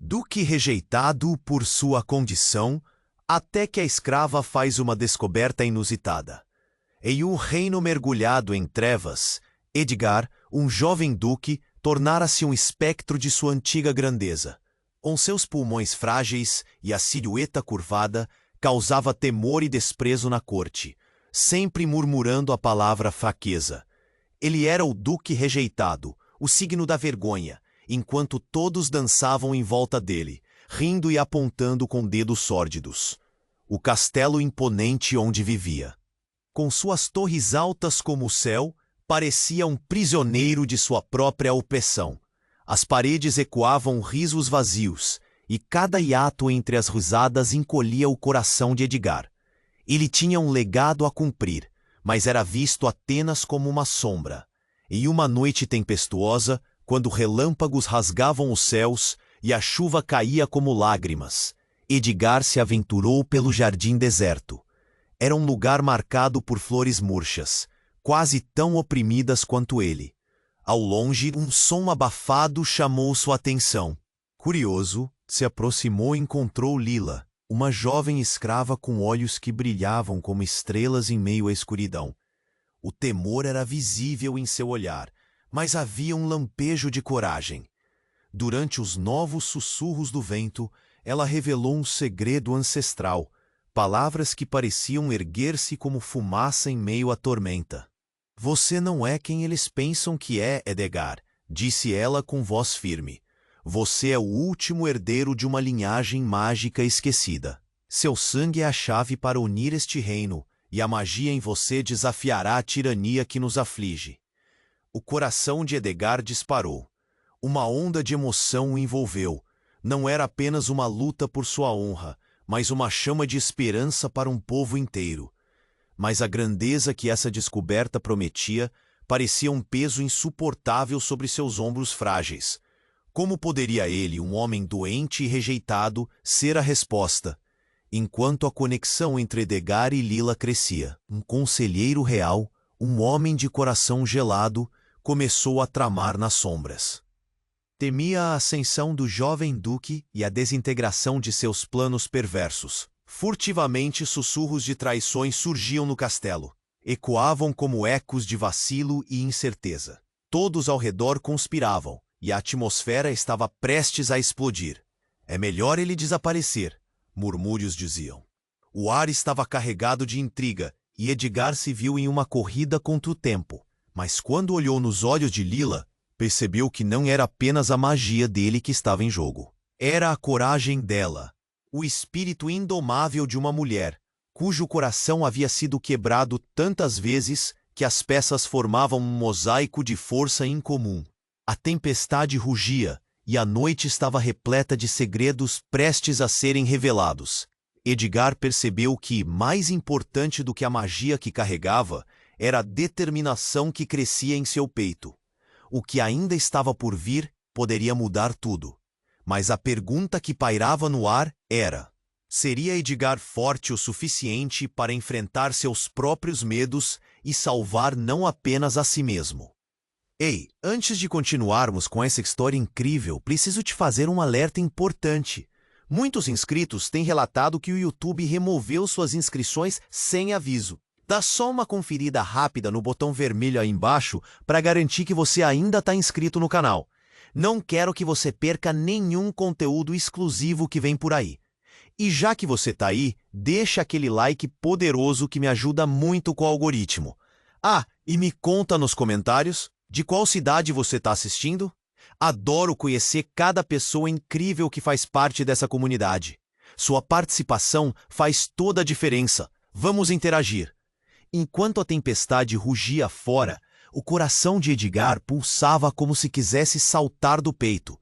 Duque rejeitado por sua condição, até que a escrava faz uma descoberta inusitada. Em um reino mergulhado em trevas, Edgar, um jovem duque, tornara-se um espectro de sua antiga grandeza. Com seus pulmões frágeis e a silhueta curvada, causava temor e desprezo na corte, sempre murmurando a palavra fraqueza. Ele era o duque rejeitado, o signo da vergonha, enquanto todos dançavam em volta dele, rindo e apontando com dedos sórdidos. O castelo imponente onde vivia, com suas torres altas como o céu, parecia um prisioneiro de sua própria opressão. As paredes ecoavam risos vazios, e cada hiato entre as risadas encolhia o coração de Edgar. Ele tinha um legado a cumprir, mas era visto apenas como uma sombra. Em uma noite tempestuosa, quando relâmpagos rasgavam os céus e a chuva caía como lágrimas, Edgar se aventurou pelo jardim deserto. Era um lugar marcado por flores murchas, quase tão oprimidas quanto ele. Ao longe, um som abafado chamou sua atenção. Curioso, se aproximou e encontrou Lila, uma jovem escrava com olhos que brilhavam como estrelas em meio à escuridão. O temor era visível em seu olhar, mas havia um lampejo de coragem. Durante os novos sussurros do vento, ela revelou um segredo ancestral, palavras que pareciam erguer-se como fumaça em meio à tormenta. Você não é quem eles pensam que é, Edgar, disse ela com voz firme. Você é o último herdeiro de uma linhagem mágica esquecida. Seu sangue é a chave para unir este reino, e a magia em você desafiará a tirania que nos aflige. O coração de Edgar disparou. Uma onda de emoção o envolveu. Não era apenas uma luta por sua honra, mas uma chama de esperança para um povo inteiro. Mas a grandeza que essa descoberta prometia parecia um peso insuportável sobre seus ombros frágeis. Como poderia ele, um homem doente e rejeitado, ser a resposta? Enquanto a conexão entre Edgar e Lila crescia, um conselheiro real, um homem de coração gelado, começou a tramar nas sombras. Temia a ascensão do jovem duque e a desintegração de seus planos perversos. Furtivamente, sussurros de traições surgiam no castelo. Ecoavam como ecos de vacilo e incerteza. Todos ao redor conspiravam, e a atmosfera estava prestes a explodir. É melhor ele desaparecer, murmúrios diziam. O ar estava carregado de intriga, e Edgar se viu em uma corrida contra o tempo. Mas quando olhou nos olhos de Lila, percebeu que não era apenas a magia dele que estava em jogo. Era a coragem dela. O espírito indomável de uma mulher, cujo coração havia sido quebrado tantas vezes que as peças formavam um mosaico de força incomum. A tempestade rugia, e a noite estava repleta de segredos prestes a serem revelados. Edgar percebeu que, mais importante do que a magia que carregava, era a determinação que crescia em seu peito. O que ainda estava por vir poderia mudar tudo. Mas a pergunta que pairava no ar era: seria Edgar forte o suficiente para enfrentar seus próprios medos e salvar não apenas a si mesmo? Ei, antes de continuarmos com essa história incrível, preciso te fazer um alerta importante. Muitos inscritos têm relatado que o YouTube removeu suas inscrições sem aviso. Dá só uma conferida rápida no botão vermelho aí embaixo para garantir que você ainda está inscrito no canal. Não quero que você perca nenhum conteúdo exclusivo que vem por aí. E já que você está aí, deixa aquele like poderoso que me ajuda muito com o algoritmo. Ah, e me conta nos comentários de qual cidade você está assistindo. Adoro conhecer cada pessoa incrível que faz parte dessa comunidade. Sua participação faz toda a diferença. Vamos interagir. Enquanto a tempestade rugia fora, o coração de Edgar pulsava como se quisesse saltar do peito.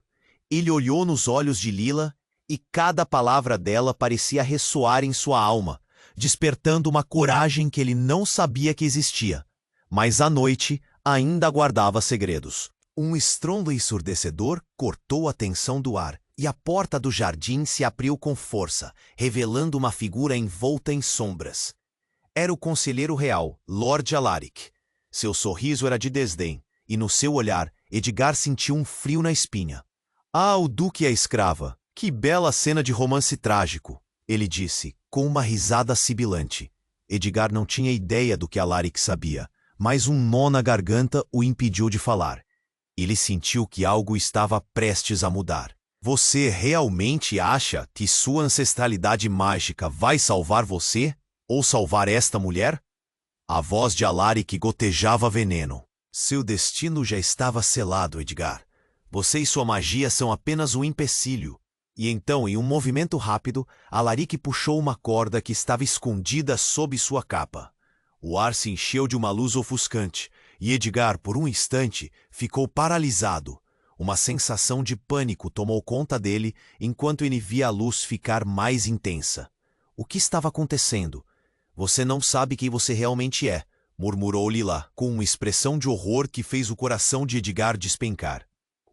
Ele olhou nos olhos de Lila e cada palavra dela parecia ressoar em sua alma, despertando uma coragem que ele não sabia que existia. Mas a noite ainda guardava segredos. Um estrondo ensurdecedor cortou a tensão do ar, e a porta do jardim se abriu com força, revelando uma figura envolta em sombras. Era o conselheiro real, Lord Alaric. Seu sorriso era de desdém, e no seu olhar, Edgar sentiu um frio na espinha. Ah, o duque e a escrava, Que bela cena de romance trágico, ele disse, com uma risada sibilante. Edgar não tinha ideia do que Alaric sabia, mas um nó na garganta o impediu de falar. Ele sentiu que algo estava prestes a mudar. Você realmente acha que sua ancestralidade mágica vai salvar você? Ou salvar esta mulher? A voz de Alaric gotejava veneno. Seu destino já estava selado, Edgar. Você e sua magia são apenas um empecilho. E então, em um movimento rápido, Alaric puxou uma corda que estava escondida sob sua capa. O ar se encheu de uma luz ofuscante, e Edgar, por um instante, ficou paralisado. Uma sensação de pânico tomou conta dele enquanto ele via a luz ficar mais intensa. O que estava acontecendo? Você não sabe quem você realmente é, murmurou Lila, com uma expressão de horror que fez o coração de Edgar despencar.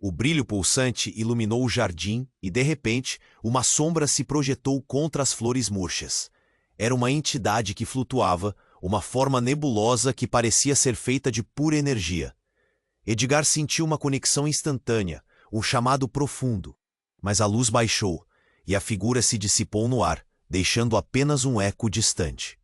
O brilho pulsante iluminou o jardim e, de repente, uma sombra se projetou contra as flores murchas. Era uma entidade que flutuava, uma forma nebulosa que parecia ser feita de pura energia. Edgar sentiu uma conexão instantânea, um chamado profundo. Mas a luz baixou, e a figura se dissipou no ar, deixando apenas um eco distante.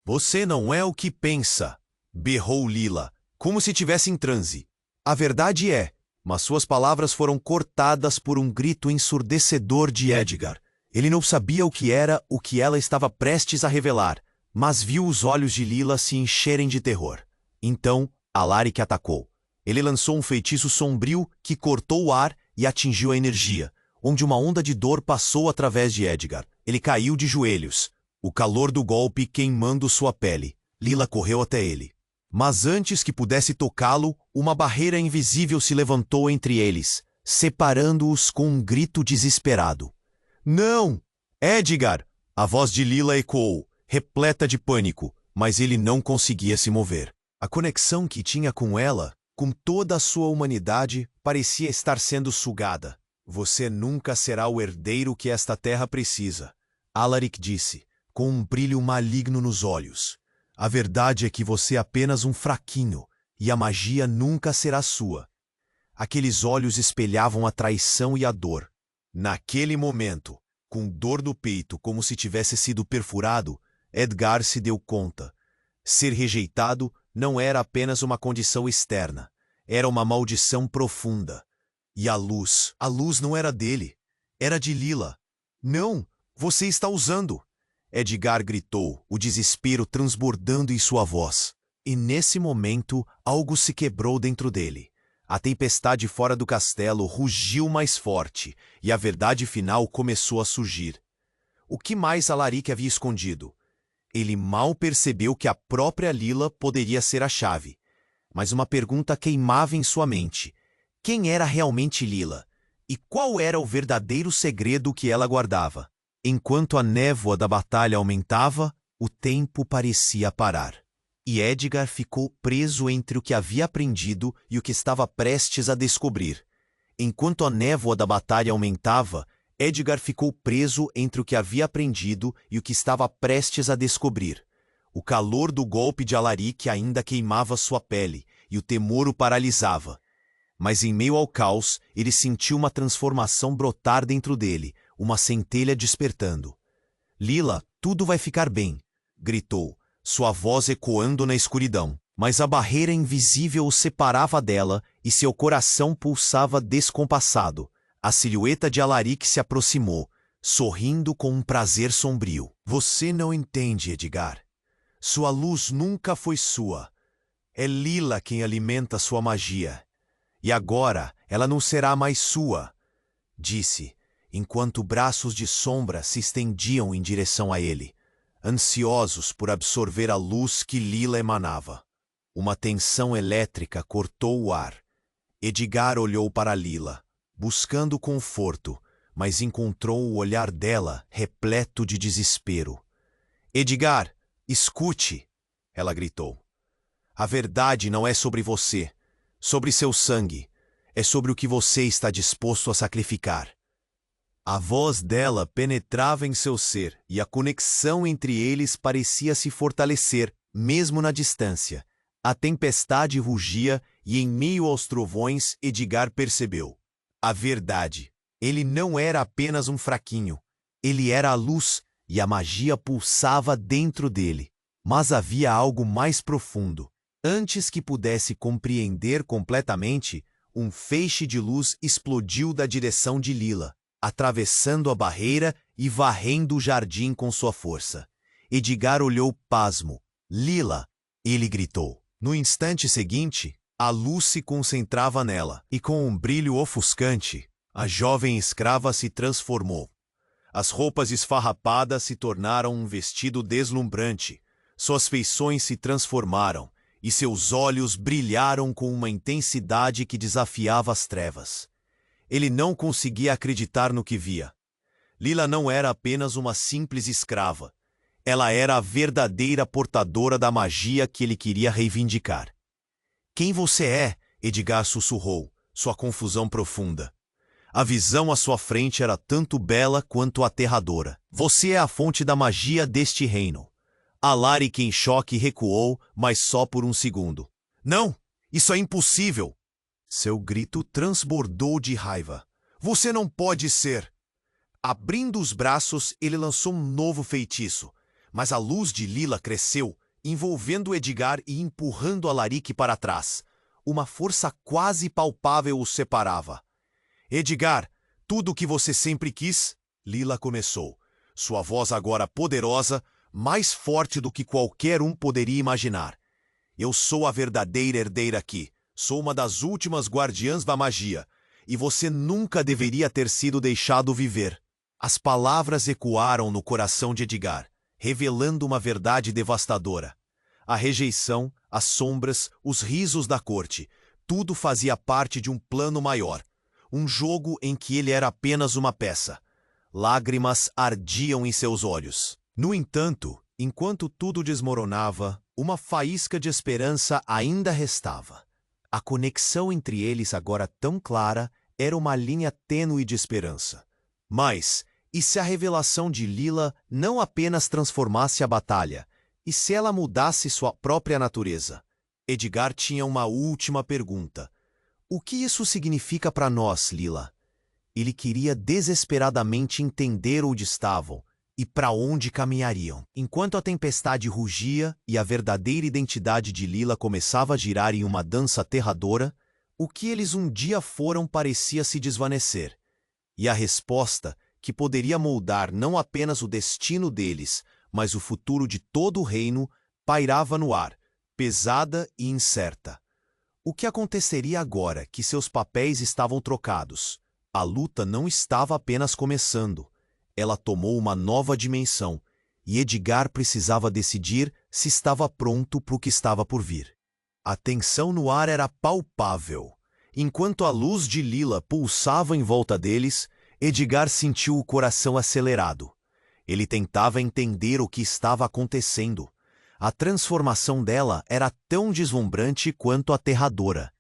Você não é o que pensa, berrou Lila, como se tivesse em transe. A verdade é, mas suas palavras foram cortadas por um grito ensurdecedor de Edgar. Ele não sabia o que era o que ela estava prestes a revelar, mas viu os olhos de Lila se encherem de terror. Então, Alaric atacou. Ele lançou um feitiço sombrio que cortou o ar e atingiu a energia, onde uma onda de dor passou através de Edgar. Ele caiu de joelhos, o calor do golpe queimando sua pele. Lila correu até ele. Mas antes que pudesse tocá-lo, uma barreira invisível se levantou entre eles, separando-os com um grito desesperado. Não! Edgar! A voz de Lila ecoou, repleta de pânico, mas ele não conseguia se mover. A conexão que tinha com ela, com toda a sua humanidade, parecia estar sendo sugada. Você nunca será o herdeiro que esta terra precisa, Alaric disse, com um brilho maligno nos olhos. A verdade é que você é apenas um fraquinho, e a magia nunca será sua. Aqueles olhos espelhavam a traição e a dor. Naquele momento, com dor no peito como se tivesse sido perfurado, Edgar se deu conta. Ser rejeitado não era apenas uma condição externa, era uma maldição profunda. E a luz não era dele, era de Lila. Não, você está usando! Edgar gritou, o desespero transbordando em sua voz. E nesse momento, algo se quebrou dentro dele. A tempestade fora do castelo rugiu mais forte, e a verdade final começou a surgir. O que mais Alaric havia escondido? Ele mal percebeu que a própria Lila poderia ser a chave. Mas uma pergunta queimava em sua mente. Quem era realmente Lila? E qual era o verdadeiro segredo que ela guardava? Enquanto a névoa da batalha aumentava, o tempo parecia parar. E Edgar ficou preso entre o que havia aprendido e o que estava prestes a descobrir. Enquanto a névoa da batalha aumentava, Edgar ficou preso entre o que havia aprendido e o que estava prestes a descobrir. O calor do golpe de Alaric ainda queimava sua pele, e o temor o paralisava. Mas em meio ao caos, ele sentiu uma transformação brotar dentro dele, uma centelha despertando. Lila, tudo vai ficar bem, gritou, sua voz ecoando na escuridão. Mas a barreira invisível o separava dela e seu coração pulsava descompassado. A silhueta de Alaric se aproximou, sorrindo com um prazer sombrio. Você não entende, Edgar. Sua luz nunca foi sua. É Lila quem alimenta sua magia. E agora ela não será mais sua, disse, enquanto braços de sombra se estendiam em direção a ele, ansiosos por absorver a luz que Lila emanava. Uma tensão elétrica cortou o ar. Edgar olhou para Lila, buscando conforto, mas encontrou o olhar dela repleto de desespero. Edgar, escute! Ela gritou. A verdade não é sobre você, sobre seu sangue, é sobre o que você está disposto a sacrificar. A voz dela penetrava em seu ser e a conexão entre eles parecia se fortalecer, mesmo na distância. A tempestade rugia e, em meio aos trovões, Edgar percebeu. A verdade. Ele não era apenas um fraquinho. Ele era a luz, e a magia pulsava dentro dele. Mas havia algo mais profundo. Antes que pudesse compreender completamente, um feixe de luz explodiu da direção de Lila, atravessando a barreira e varrendo o jardim com sua força. Edgar olhou pasmo. Lila! Ele gritou. No instante seguinte, a luz se concentrava nela, e com um brilho ofuscante, a jovem escrava se transformou. As roupas esfarrapadas se tornaram um vestido deslumbrante. Suas feições se transformaram, e seus olhos brilharam com uma intensidade que desafiava as trevas. Ele não conseguia acreditar no que via. Lila não era apenas uma simples escrava. Ela era a verdadeira portadora da magia que ele queria reivindicar. Quem você é? Edgar sussurrou, sua confusão profunda. A visão à sua frente era tanto bela quanto aterradora. Você é a fonte da magia deste reino. Alaric em choque recuou, mas só por um segundo. Não! Isso é impossível! Seu grito transbordou de raiva. Você não pode ser! Abrindo os braços, ele lançou um novo feitiço, mas a luz de Lila cresceu, envolvendo Edgar e empurrando Alaric para trás. Uma força quase palpável os separava. Edgar, tudo o que você sempre quis? Lila começou, sua voz agora poderosa, mais forte do que qualquer um poderia imaginar. Eu sou a verdadeira herdeira aqui. Sou uma das últimas guardiãs da magia. E você nunca deveria ter sido deixado viver. As palavras ecoaram no coração de Edgar, revelando uma verdade devastadora. A rejeição, as sombras, os risos da corte, tudo fazia parte de um plano maior. Um jogo em que ele era apenas uma peça. Lágrimas ardiam em seus olhos. No entanto, enquanto tudo desmoronava, uma faísca de esperança ainda restava. A conexão entre eles, agora tão clara, era uma linha tênue de esperança. Mas, e se a revelação de Lila não apenas transformasse a batalha, e se ela mudasse sua própria natureza? Edgar tinha uma última pergunta. O que isso significa para nós, Lila? Ele queria desesperadamente entender onde estavam e para onde caminhariam. Enquanto a tempestade rugia e a verdadeira identidade de Lila começava a girar em uma dança aterradora, o que eles um dia foram parecia se desvanecer. E a resposta, que poderia moldar não apenas o destino deles, mas o futuro de todo o reino, pairava no ar, pesada e incerta. O que aconteceria agora que seus papéis estavam trocados? A luta não estava apenas começando. Ela tomou uma nova dimensão, e Edgar precisava decidir se estava pronto para o que estava por vir. A tensão no ar era palpável. Enquanto a luz de Lila pulsava em volta deles, Edgar sentiu o coração acelerado. Ele tentava entender o que estava acontecendo. A transformação dela era tão deslumbrante quanto aterradora.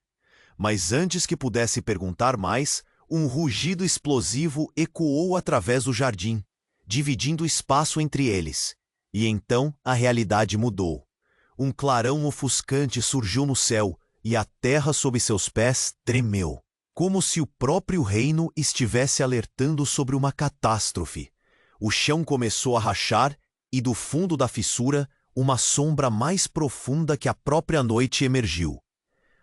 Mas antes que pudesse perguntar mais, um rugido explosivo ecoou através do jardim, dividindo o espaço entre eles. E então a realidade mudou. Um clarão ofuscante surgiu no céu, e a terra sob seus pés tremeu, como se o próprio reino estivesse alertando sobre uma catástrofe. O chão começou a rachar, e do fundo da fissura, uma sombra mais profunda que a própria noite emergiu.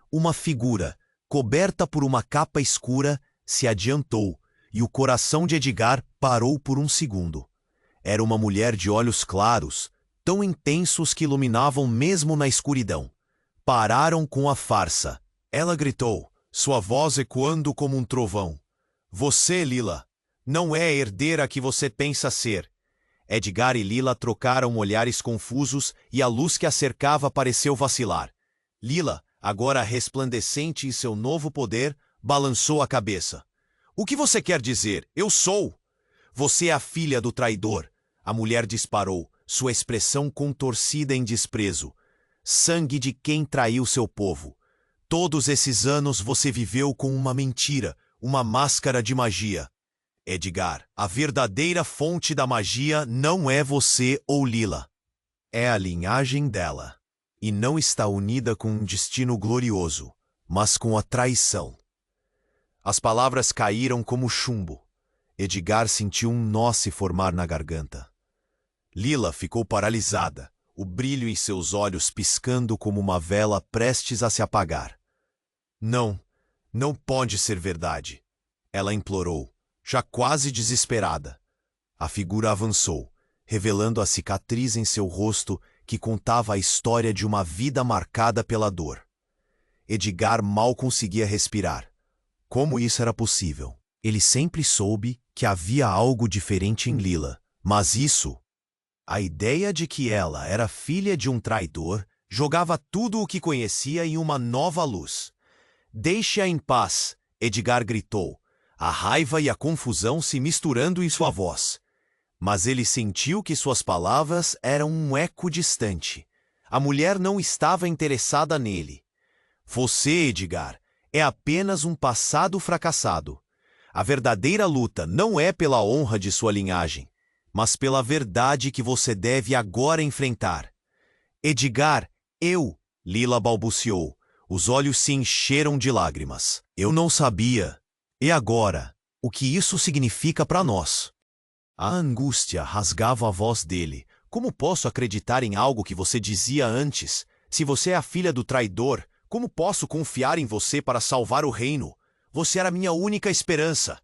Uma figura, coberta por uma capa escura, se adiantou, e o coração de Edgar parou por um segundo. Era uma mulher de olhos claros, tão intensos que iluminavam mesmo na escuridão. Pararam com a farsa. Ela gritou, sua voz ecoando como um trovão. Você, Lila, não é a herdeira que você pensa ser. Edgar e Lila trocaram olhares confusos e a luz que a cercava pareceu vacilar. Lila, agora resplandecente em seu novo poder, balançou a cabeça. O que você quer dizer? Eu sou! Você é a filha do traidor. A mulher disparou, sua expressão contorcida em desprezo. Sangue de quem traiu seu povo. Todos esses anos você viveu com uma mentira, uma máscara de magia. Edgar, a verdadeira fonte da magia não é você ou Lila. É a linhagem dela. E não está unida com um destino glorioso, mas com a traição. As palavras caíram como chumbo. Edgar sentiu um nó se formar na garganta. Lila ficou paralisada, o brilho em seus olhos piscando como uma vela prestes a se apagar. Não, não pode ser verdade, ela implorou, já quase desesperada. A figura avançou, revelando a cicatriz em seu rosto que contava a história de uma vida marcada pela dor. Edgar mal conseguia respirar. Como isso era possível? Ele sempre soube que havia algo diferente em Lila, mas isso... A ideia de que ela era filha de um traidor jogava tudo o que conhecia em uma nova luz. Deixe-a em paz, Edgar gritou, a raiva e a confusão se misturando em sua voz. Mas ele sentiu que suas palavras eram um eco distante. A mulher não estava interessada nele. Você, Edgar, é apenas um passado fracassado. A verdadeira luta não é pela honra de sua linhagem, mas pela verdade que você deve agora enfrentar. Edgar, Lila balbuciou. Os olhos se encheram de lágrimas. Eu não sabia. E agora? O que isso significa para nós? A angústia rasgava a voz dele. Como posso acreditar em algo que você dizia antes? Se você é a filha do traidor, como posso confiar em você para salvar o reino? Você era minha única esperança.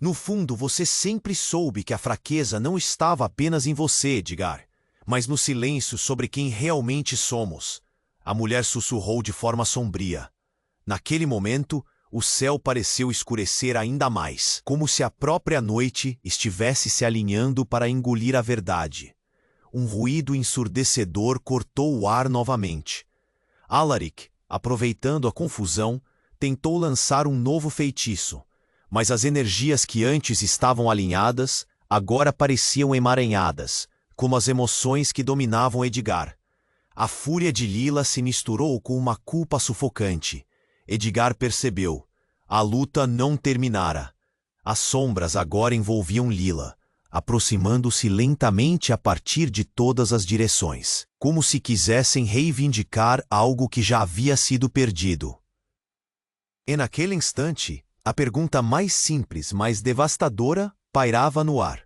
No fundo, você sempre soube que a fraqueza não estava apenas em você, Edgar, mas no silêncio sobre quem realmente somos. A mulher sussurrou de forma sombria. Naquele momento, o céu pareceu escurecer ainda mais, como se a própria noite estivesse se alinhando para engolir a verdade. Um ruído ensurdecedor cortou o ar novamente. Alaric, aproveitando a confusão, tentou lançar um novo feitiço, mas as energias que antes estavam alinhadas, agora pareciam emaranhadas, como as emoções que dominavam Edgar. A fúria de Lila se misturou com uma culpa sufocante. Edgar percebeu. A luta não terminara. As sombras agora envolviam Lila, aproximando-se lentamente a partir de todas as direções, como se quisessem reivindicar algo que já havia sido perdido. E naquele instante, a pergunta mais simples, mais devastadora, pairava no ar.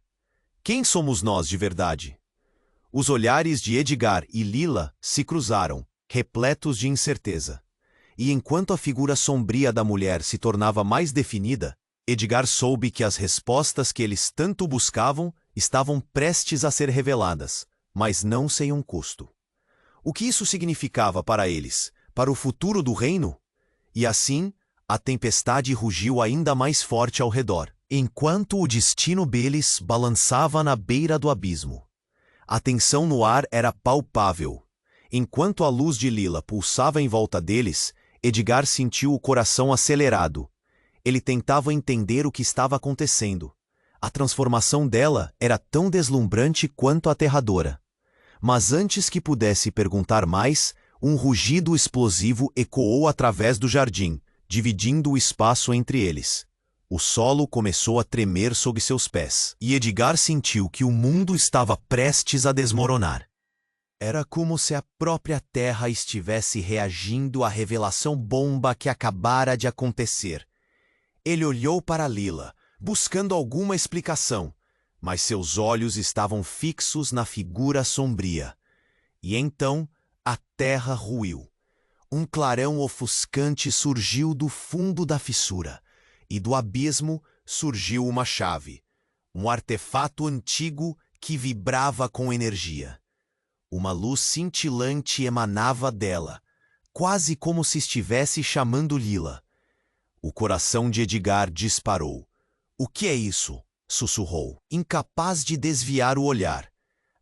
Quem somos nós de verdade? Os olhares de Edgar e Lila se cruzaram, repletos de incerteza. E enquanto a figura sombria da mulher se tornava mais definida, Edgar soube que as respostas que eles tanto buscavam estavam prestes a ser reveladas, mas não sem um custo. O que isso significava para eles, para o futuro do reino? E assim, a tempestade rugiu ainda mais forte ao redor, enquanto o destino deles balançava na beira do abismo. A tensão no ar era palpável. Enquanto a luz de Lila pulsava em volta deles, Edgar sentiu o coração acelerado. Ele tentava entender o que estava acontecendo. A transformação dela era tão deslumbrante quanto aterradora. Mas antes que pudesse perguntar mais, um rugido explosivo ecoou através do jardim, dividindo o espaço entre eles. O solo começou a tremer sob seus pés, e Edgar sentiu que o mundo estava prestes a desmoronar. Era como se a própria terra estivesse reagindo à revelação bomba que acabara de acontecer. Ele olhou para Lila, buscando alguma explicação, mas seus olhos estavam fixos na figura sombria. E então a terra ruiu. Um clarão ofuscante surgiu do fundo da fissura, e do abismo surgiu uma chave, um artefato antigo que vibrava com energia. Uma luz cintilante emanava dela, quase como se estivesse chamando Lila. O coração de Edgar disparou. "O que é isso?" sussurrou, incapaz de desviar o olhar.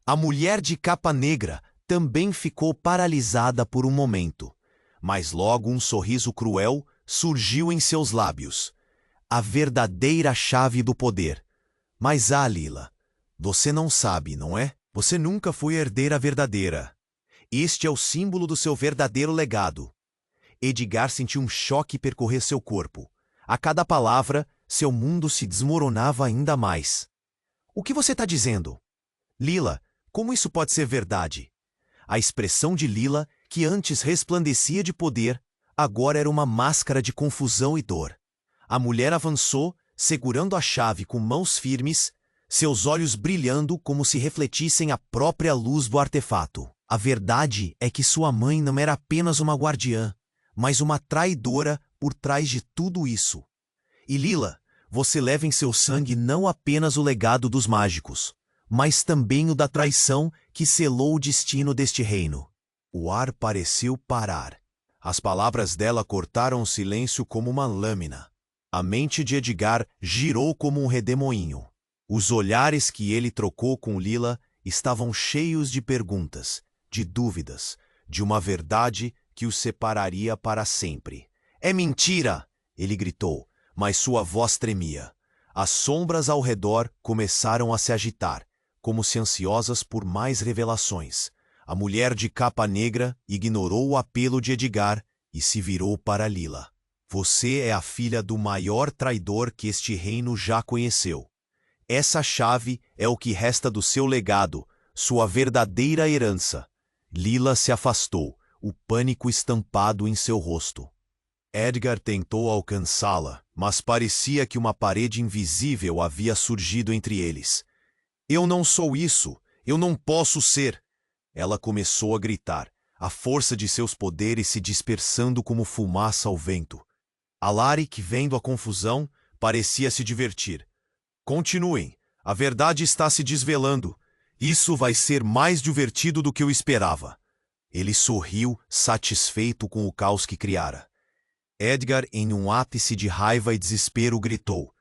A mulher de capa negra também ficou paralisada por um momento, mas logo um sorriso cruel surgiu em seus lábios. A verdadeira chave do poder. "Mas Lila, você não sabe, não é? Você nunca foi herdeira verdadeira. Este é o símbolo do seu verdadeiro legado." Edgar sentiu um choque percorrer seu corpo. A cada palavra, seu mundo se desmoronava ainda mais. "O que você está dizendo?" "Lila, como isso pode ser verdade?" A expressão de Lila, que antes resplandecia de poder, agora era uma máscara de confusão e dor. A mulher avançou, segurando a chave com mãos firmes, seus olhos brilhando como se refletissem a própria luz do artefato. A verdade é que sua mãe não era apenas uma guardiã, mas uma traidora por trás de tudo isso. E Lila, você leva em seu sangue não apenas o legado dos mágicos, mas também o da traição que selou o destino deste reino. O ar pareceu parar. As palavras dela cortaram o silêncio como uma lâmina. A mente de Edgar girou como um redemoinho. Os olhares que ele trocou com Lila estavam cheios de perguntas, de dúvidas, de uma verdade que os separaria para sempre. "É mentira!" ele gritou, mas sua voz tremia. As sombras ao redor começaram a se agitar, como se ansiosas por mais revelações. A mulher de capa negra ignorou o apelo de Edgar e se virou para Lila. "Você é a filha do maior traidor que este reino já conheceu. Essa chave é o que resta do seu legado, sua verdadeira herança." Lila se afastou, o pânico estampado em seu rosto. Edgar tentou alcançá-la, mas parecia que uma parede invisível havia surgido entre eles. "Eu não sou isso! Eu não posso ser!" Ela começou a gritar, a força de seus poderes se dispersando como fumaça ao vento. Alaric, vendo a confusão, parecia se divertir. "Continuem. A verdade está se desvelando. Isso vai ser mais divertido do que eu esperava." Ele sorriu, satisfeito com o caos que criara. Edgar, em um ápice de raiva e desespero, gritou: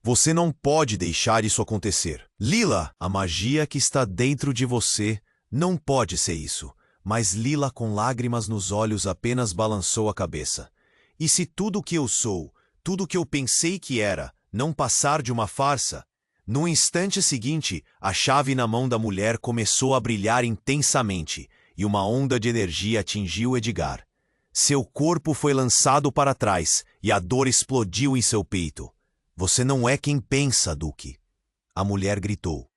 "Você não pode deixar isso acontecer. Lila, a magia que está dentro de você não pode ser isso." Mas Lila, com lágrimas nos olhos, apenas balançou a cabeça. "E se tudo o que eu sou, tudo o que eu pensei que era, não passar de uma farsa?" No instante seguinte, a chave na mão da mulher começou a brilhar intensamente, e uma onda de energia atingiu Edgar. Seu corpo foi lançado para trás, e a dor explodiu em seu peito. "Você não é quem pensa, Duque." A mulher gritou.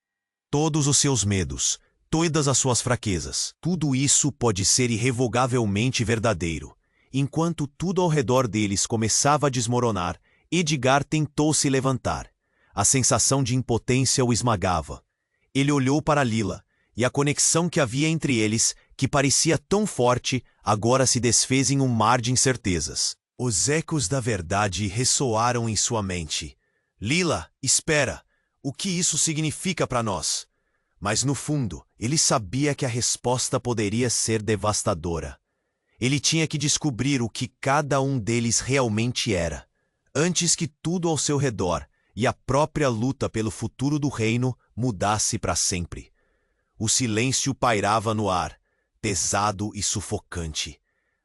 "Todos os seus medos, todas as suas fraquezas, tudo isso pode ser irrevogavelmente verdadeiro." Enquanto tudo ao redor deles começava a desmoronar, Edgar tentou se levantar. A sensação de impotência o esmagava. Ele olhou para Lila, e a conexão que havia entre eles, que parecia tão forte, agora se desfez em um mar de incertezas. Os ecos da verdade ressoaram em sua mente. "Lila, espera! O que isso significa para nós?" Mas no fundo, ele sabia que a resposta poderia ser devastadora. Ele tinha que descobrir o que cada um deles realmente era, antes que tudo ao seu redor e a própria luta pelo futuro do reino mudasse para sempre. O silêncio pairava no ar, pesado e sufocante.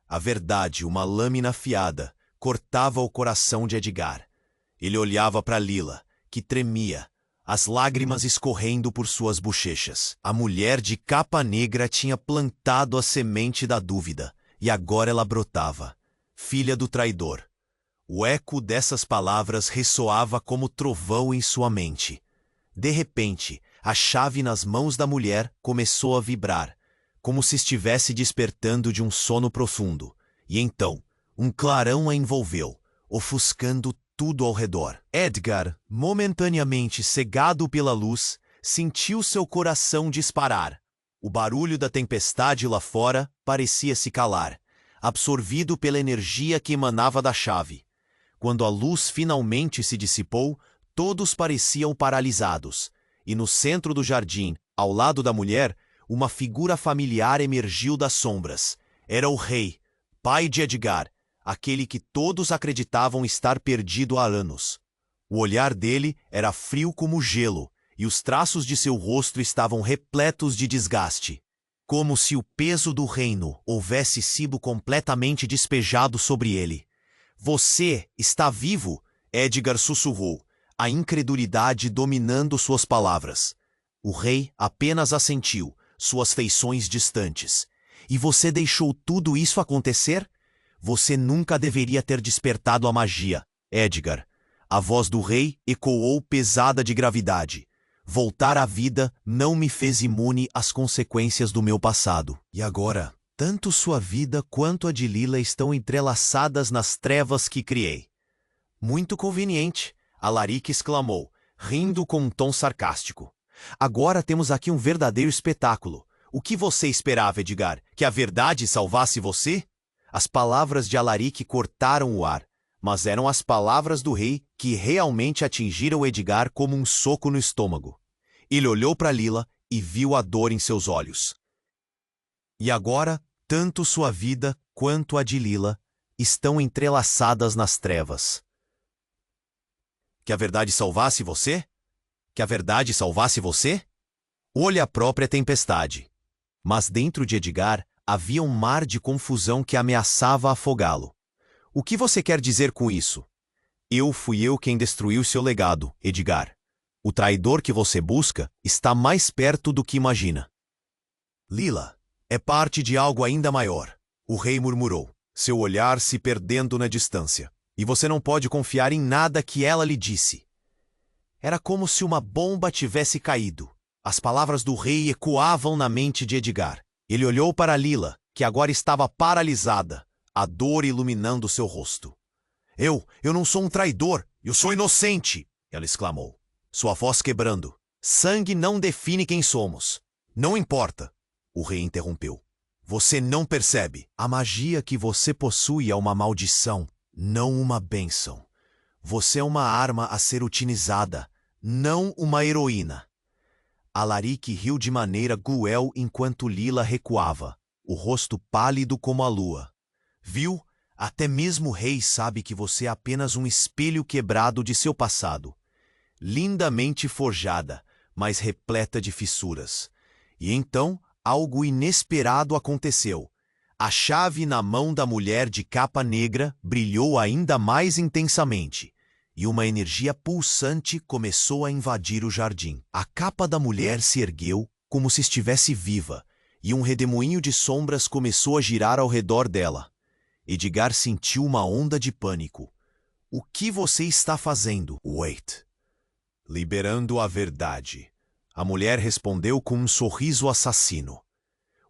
A verdade, uma lâmina afiada, cortava o coração de Edgar. Ele olhava para Lila, que tremia, as lágrimas escorrendo por suas bochechas. A mulher de capa negra tinha plantado a semente da dúvida, e agora ela brotava. Filha do traidor. O eco dessas palavras ressoava como trovão em sua mente. De repente, a chave nas mãos da mulher começou a vibrar, como se estivesse despertando de um sono profundo. E então, um clarão a envolveu, ofuscando tudo ao redor. Edgar, momentaneamente cegado pela luz, sentiu seu coração disparar. O barulho da tempestade lá fora parecia se calar, absorvido pela energia que emanava da chave. Quando a luz finalmente se dissipou, todos pareciam paralisados, e no centro do jardim, ao lado da mulher, uma figura familiar emergiu das sombras. Era o rei, pai de Edgar, aquele que todos acreditavam estar perdido há anos. O olhar dele era frio como gelo, e os traços de seu rosto estavam repletos de desgaste, como se o peso do reino houvesse sido completamente despejado sobre ele. "Você está vivo?" Edgar sussurrou, a incredulidade dominando suas palavras. O rei apenas assentiu, suas feições distantes. "E você deixou tudo isso acontecer? Você nunca deveria ter despertado a magia, Edgar." A voz do rei ecoou pesada de gravidade. "Voltar à vida não me fez imune às consequências do meu passado. E agora, tanto sua vida quanto a de Lila estão entrelaçadas nas trevas que criei." "Muito conveniente." Alaric exclamou, rindo com um tom sarcástico. Agora temos aqui um verdadeiro espetáculo. O que você esperava, Edgar? Que a verdade salvasse você? As palavras de Alaric cortaram o ar, mas eram as palavras do rei que realmente atingiram Edgar como um soco no estômago. Ele olhou para Lila e viu a dor em seus olhos. E agora, tanto sua vida quanto a de Lila estão entrelaçadas nas trevas. Que a verdade salvasse você? Que a verdade salvasse você? Olhe a própria tempestade. Mas dentro de Edgar havia um mar de confusão que ameaçava afogá-lo. O que você quer dizer com isso? Fui eu quem destruiu seu legado, Edgar. O traidor que você busca está mais perto do que imagina. Lila, é parte de algo ainda maior, o rei murmurou, seu olhar se perdendo na distância. E você não pode confiar em nada que ela lhe disse. Era como se uma bomba tivesse caído. As palavras do rei ecoavam na mente de Edgar. Ele olhou para Lila, que agora estava paralisada, a dor iluminando seu rosto. Eu não sou um traidor, eu sou inocente, ela exclamou, sua voz quebrando. Sangue não define quem somos. Não importa, o rei interrompeu. Você não percebe. A magia que você possui é uma maldição, não uma bênção. Você é uma arma a ser utilizada, não uma heroína. Alaric riu de maneira cruel enquanto Lila recuava, o rosto pálido como a lua. Viu? Até mesmo o rei sabe que você é apenas um espelho quebrado de seu passado. Lindamente forjada, mas repleta de fissuras. E então, algo inesperado aconteceu. A chave na mão da mulher de capa negra brilhou ainda mais intensamente, e uma energia pulsante começou a invadir o jardim. A capa da mulher se ergueu como se estivesse viva, e um redemoinho de sombras começou a girar ao redor dela. Edgar sentiu uma onda de pânico. O que você está fazendo? Wait. Liberando a verdade. A mulher respondeu com um sorriso assassino.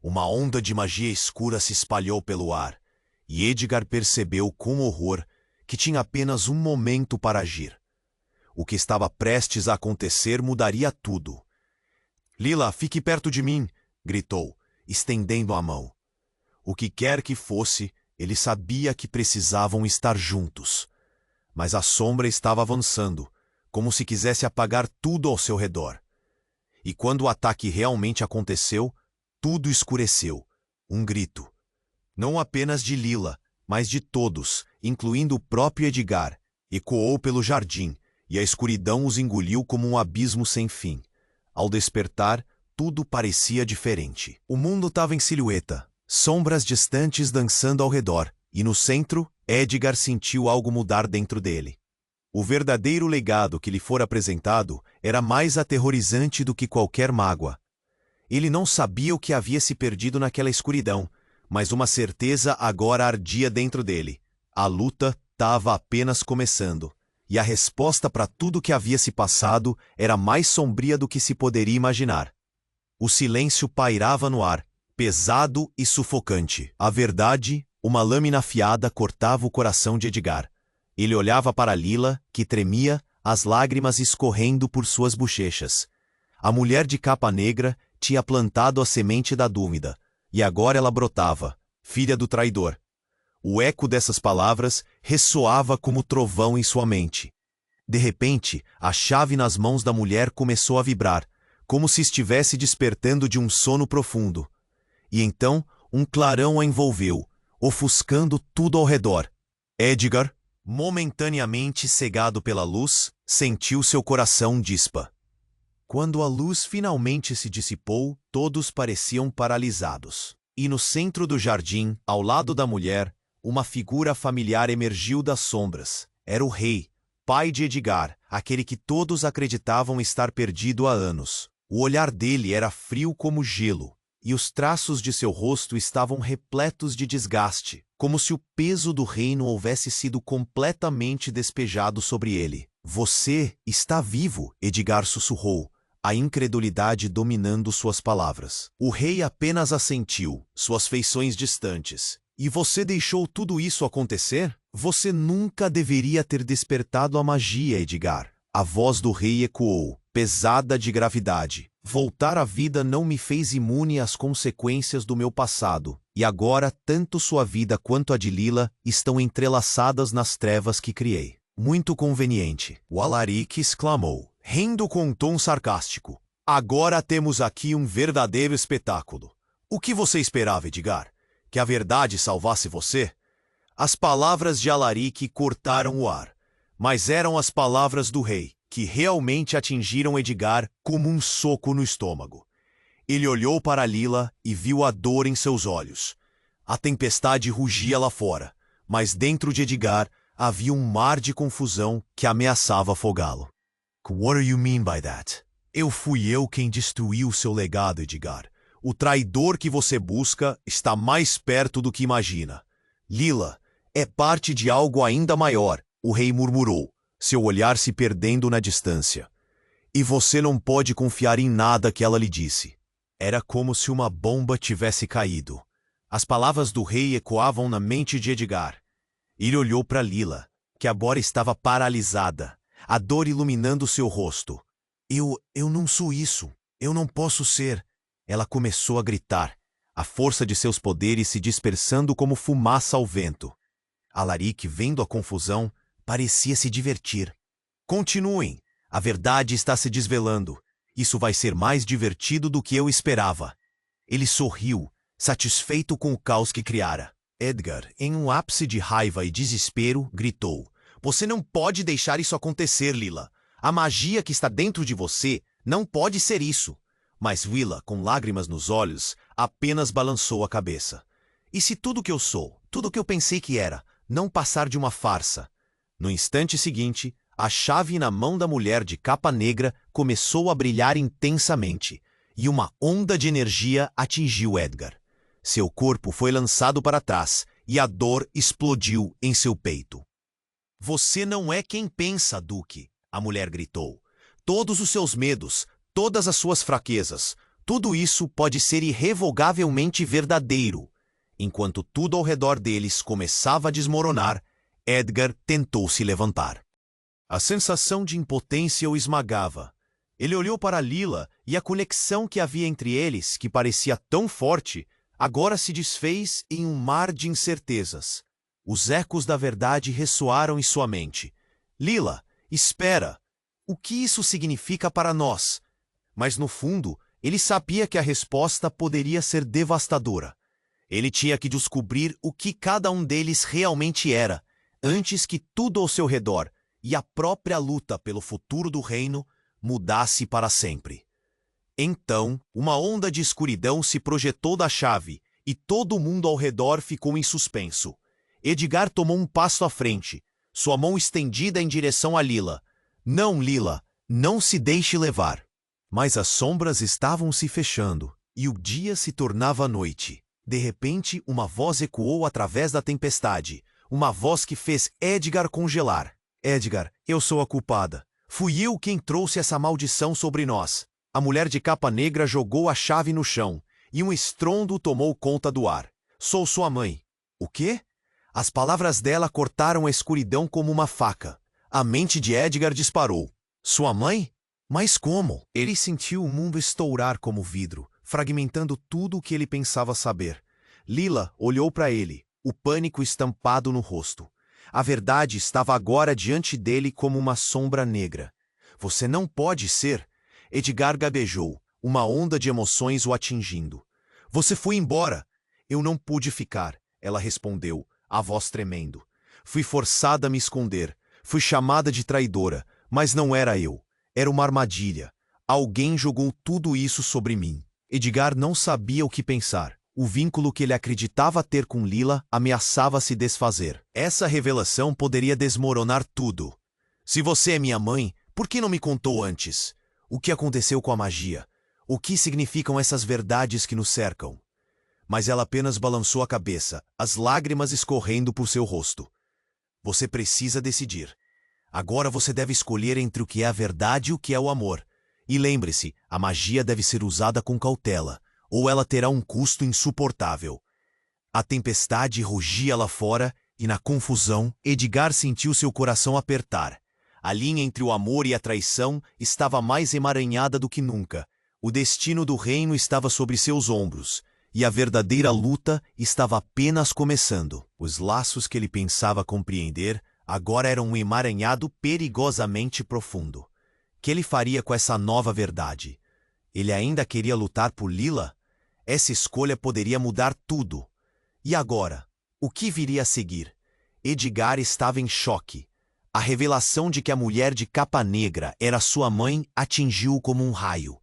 Uma onda de magia escura se espalhou pelo ar, e Edgar percebeu com horror que tinha apenas um momento para agir. O que estava prestes a acontecer mudaria tudo. Lila, fique perto de mim, gritou, estendendo a mão. O que quer que fosse, ele sabia que precisavam estar juntos. Mas a sombra estava avançando, como se quisesse apagar tudo ao seu redor. E quando o ataque realmente aconteceu, tudo escureceu. Um grito. Não apenas de Lila, mas de todos, incluindo o próprio Edgar, ecoou pelo jardim, e a escuridão os engoliu como um abismo sem fim. Ao despertar, tudo parecia diferente. O mundo estava em silhueta, sombras distantes dançando ao redor, e no centro, Edgar sentiu algo mudar dentro dele. O verdadeiro legado que lhe fora apresentado era mais aterrorizante do que qualquer mágoa. Ele não sabia o que havia se perdido naquela escuridão, mas uma certeza agora ardia dentro dele. A luta estava apenas começando, e a resposta para tudo que havia se passado era mais sombria do que se poderia imaginar. O silêncio pairava no ar, pesado e sufocante. A verdade, uma lâmina afiada, cortava o coração de Edgar. Ele olhava para Lila, que tremia, as lágrimas escorrendo por suas bochechas. A mulher de capa negra tinha plantado a semente da dúvida, e agora ela brotava, filha do traidor. O eco dessas palavras ressoava como trovão em sua mente. De repente, a chave nas mãos da mulher começou a vibrar, como se estivesse despertando de um sono profundo. E então, um clarão a envolveu, ofuscando tudo ao redor. Edgar, momentaneamente cegado pela luz, sentiu seu coração dispa. Quando a luz finalmente se dissipou, todos pareciam paralisados. E no centro do jardim, ao lado da mulher, uma figura familiar emergiu das sombras. Era o rei, pai de Edgar, aquele que todos acreditavam estar perdido há anos. O olhar dele era frio como gelo, e os traços de seu rosto estavam repletos de desgaste, como se o peso do reino houvesse sido completamente despejado sobre ele. Você está vivo, Edgar sussurrou, a incredulidade dominando suas palavras. O rei apenas assentiu, suas feições distantes. E você deixou tudo isso acontecer? Você nunca deveria ter despertado a magia, Edgar. A voz do rei ecoou, pesada de gravidade. Voltar à vida não me fez imune às consequências do meu passado, e agora tanto sua vida quanto a de Lila estão entrelaçadas nas trevas que criei. Muito conveniente, o Alaric exclamou, rindo com um tom sarcástico. Agora temos aqui um verdadeiro espetáculo. O que você esperava, Edgar? Que a verdade salvasse você? As palavras de Alaric cortaram o ar, mas eram as palavras do rei, que realmente atingiram Edgar como um soco no estômago. Ele olhou para Lila e viu a dor em seus olhos. A tempestade rugia lá fora, mas dentro de Edgar havia um mar de confusão que ameaçava afogá-lo. What do you mean by that? Fui eu quem destruiu seu legado, Edgar. O traidor que você busca está mais perto do que imagina. Lila é parte de algo ainda maior, o rei murmurou, seu olhar se perdendo na distância. E você não pode confiar em nada que ela lhe disse. Era como se uma bomba tivesse caído. As palavras do rei ecoavam na mente de Edgar. Ele olhou para Lila, que agora estava paralisada, a dor iluminando seu rosto. Eu não sou isso. Eu não posso ser. Ela começou a gritar, a força de seus poderes se dispersando como fumaça ao vento. Alaric, vendo a confusão, parecia se divertir. Continuem. A verdade está se desvelando. Isso vai ser mais divertido do que eu esperava. Ele sorriu, satisfeito com o caos que criara. Edgar, em um ápice de raiva e desespero, gritou. Você não pode deixar isso acontecer, Lila. A magia que está dentro de você não pode ser isso. Mas Lila, com lágrimas nos olhos, apenas balançou a cabeça. E se tudo que eu sou, tudo que eu pensei que era, não passar de uma farsa? No instante seguinte, a chave na mão da mulher de capa negra começou a brilhar intensamente, e uma onda de energia atingiu Edgar. Seu corpo foi lançado para trás, e a dor explodiu em seu peito. Você não é quem pensa, Duque, a mulher gritou. Todos os seus medos, todas as suas fraquezas, tudo isso pode ser irrevogavelmente verdadeiro. Enquanto tudo ao redor deles começava a desmoronar, Edgar tentou se levantar. A sensação de impotência o esmagava. Ele olhou para Lila e a conexão que havia entre eles, que parecia tão forte, agora se desfez em um mar de incertezas. Os ecos da verdade ressoaram em sua mente. Lila, espera! O que isso significa para nós? Mas no fundo, ele sabia que a resposta poderia ser devastadora. Ele tinha que descobrir o que cada um deles realmente era, antes que tudo ao seu redor e a própria luta pelo futuro do reino mudasse para sempre. Então, uma onda de escuridão se projetou da chave e todo mundo ao redor ficou em suspenso. Edgar tomou um passo à frente, sua mão estendida em direção a Lila. Não, Lila, não se deixe levar. Mas as sombras estavam se fechando e o dia se tornava noite. De repente, uma voz ecoou através da tempestade, uma voz que fez Edgar congelar. Edgar, eu sou a culpada. Fui eu quem trouxe essa maldição sobre nós. A mulher de capa negra jogou a chave no chão, e um estrondo tomou conta do ar. Sou sua mãe. O quê? As palavras dela cortaram a escuridão como uma faca. A mente de Edgar disparou. Sua mãe? Mas como? Ele sentiu o mundo estourar como vidro, fragmentando tudo o que ele pensava saber. Lila olhou para ele, o pânico estampado no rosto. A verdade estava agora diante dele como uma sombra negra. Você não pode ser... Edgar gabejou, uma onda de emoções o atingindo. Você foi embora. Eu não pude ficar, ela respondeu, a voz tremendo. Fui forçada a me esconder. Fui chamada de traidora, mas não era eu. Era uma armadilha. Alguém jogou tudo isso sobre mim. Edgar não sabia o que pensar. O vínculo que ele acreditava ter com Lila ameaçava se desfazer. Essa revelação poderia desmoronar tudo. Se você é minha mãe, por que não me contou antes? O que aconteceu com a magia? O que significam essas verdades que nos cercam? Mas ela apenas balançou a cabeça, as lágrimas escorrendo por seu rosto. Você precisa decidir. Agora você deve escolher entre o que é a verdade e o que é o amor. E lembre-se, a magia deve ser usada com cautela, ou ela terá um custo insuportável. A tempestade rugia lá fora E na confusão, Edgar sentiu seu coração apertar. A linha entre o amor e a traição estava mais emaranhada do que nunca. O destino do reino estava sobre seus ombros, e a verdadeira luta estava apenas começando. Os laços que ele pensava compreender agora eram um emaranhado perigosamente profundo. Que ele faria com essa nova verdade? Ele ainda queria lutar por Lila? Essa escolha poderia mudar tudo. E agora? O que viria a seguir? Edgar estava em choque. A revelação de que a mulher de capa negra era sua mãe atingiu-o como um raio.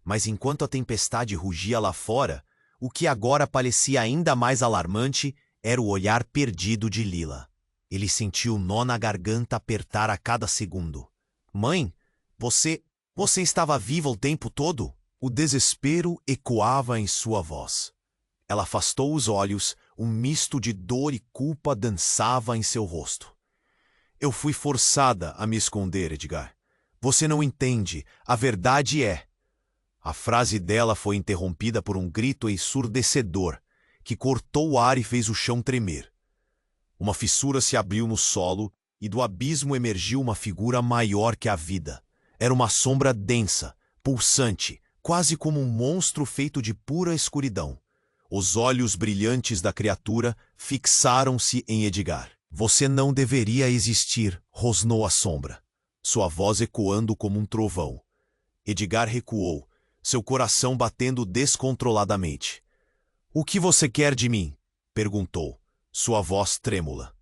Mas enquanto a tempestade rugia lá fora, o que agora parecia ainda mais alarmante era o olhar perdido de Lila. Ele sentiu o nó na garganta apertar a cada segundo. Mãe, você estava viva o tempo todo? O desespero ecoava em sua voz. Ela afastou os olhos, um misto de dor e culpa dançava em seu rosto. Eu fui forçada a me esconder, Edgar. Você não entende. A verdade é... A frase dela foi interrompida por um grito ensurdecedor, que cortou o ar e fez o chão tremer. Uma fissura se abriu no solo e do abismo emergiu uma figura maior que a vida. Era uma sombra densa, pulsante, quase como um monstro feito de pura escuridão. Os olhos brilhantes da criatura fixaram-se em Edgar. Você não deveria existir, rosnou a sombra, sua voz ecoando como um trovão. Edgar recuou, seu coração batendo descontroladamente. O que você quer de mim? Perguntou, sua voz trêmula.